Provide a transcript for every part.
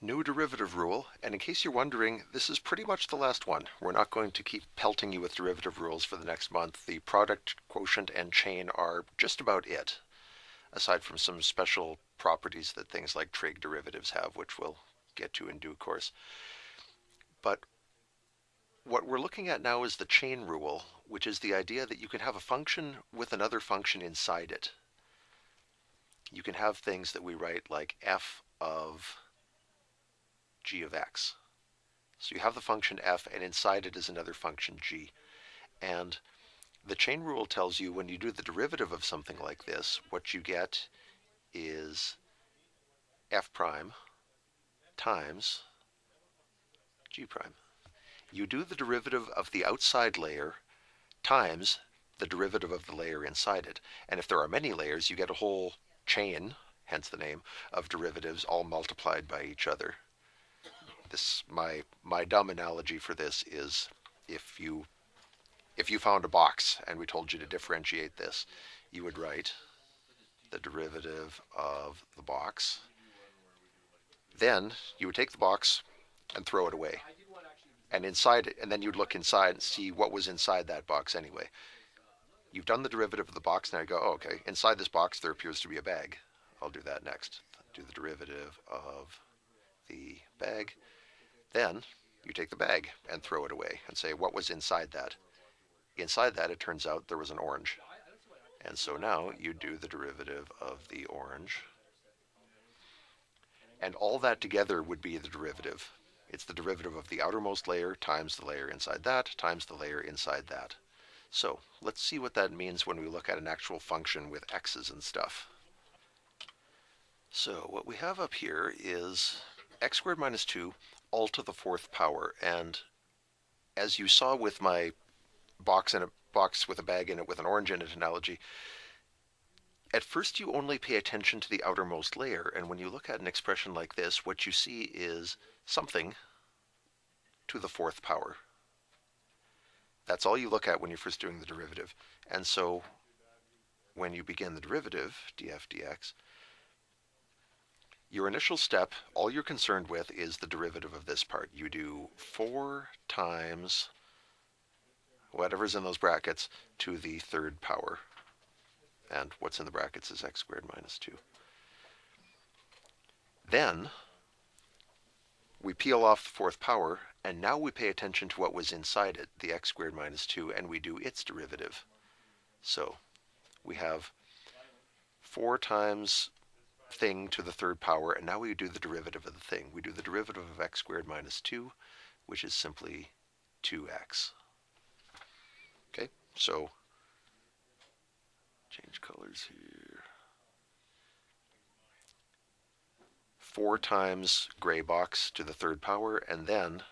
New derivative rule, and in case you're wondering, this is pretty much the last one. We're not going to keep pelting you with derivative rules for the next month. The product, quotient, and chain are just about it, aside from some special properties that things like trig derivatives have, which we'll get to in due course. But what we're looking at now is the chain rule, which is the idea that you can have a function with another function inside it. You can have things that we write like f of g of x. So you have the function f, and inside it is another function g. And the chain rule tells you when you do the derivative of something like this, what you get is f prime times g prime. You do the derivative of the outside layer times the derivative of the layer inside it. And if there are many layers, you get a whole chain, hence the name, of derivatives all multiplied by each other. My dumb analogy for this is if you found a box and we told you to differentiate this, you would write the derivative of the box. Then you would take the box and throw it away. And inside it, and then you'd look inside and see what was inside that box anyway. You've done the derivative of the box, now you go, oh, okay, inside this box there appears to be a bag. I'll do that next. Do the derivative of the bag. Then you take the bag and throw it away and say, what was inside that? Inside that, it turns out there was an orange. And so now you do the derivative of the orange. And all that together would be the derivative. It's the derivative of the outermost layer times the layer inside that times the layer inside that. So let's see what that means when we look at an actual function with x's and stuff. So what we have up here is x squared minus 2 all to the fourth power. And as you saw with my box with a bag in it with an orange in it analogy, at first you only pay attention to the outermost layer, and when you look at an expression like this, what you see is something to the fourth power. That's all you look at when you're first doing the derivative. And so when you begin the derivative, df dx, your initial step, all you're concerned with is the derivative of this part. You do 4 times whatever's in those brackets to the third power. And what's in the brackets is x squared minus 2. Then we peel off the fourth power, and now we pay attention to what was inside it, the x squared minus 2, and we do its derivative. So we have 4 times thing to the third power, and now we do the derivative of the thing. We do the derivative of x squared minus 2, which is simply 2x. Okay, so change colors here. 4 times gray box to the third power, and then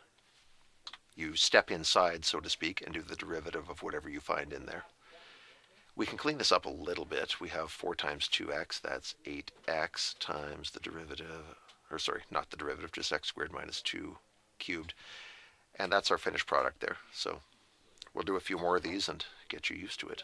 you step inside, so to speak, and do the derivative of whatever you find in there. We can clean this up a little bit. We have 4 times 2x, that's 8x times the derivative, or sorry, not the derivative, just x squared minus 2 cubed. And that's our finished product there. So we'll do a few more of these and get you used to it.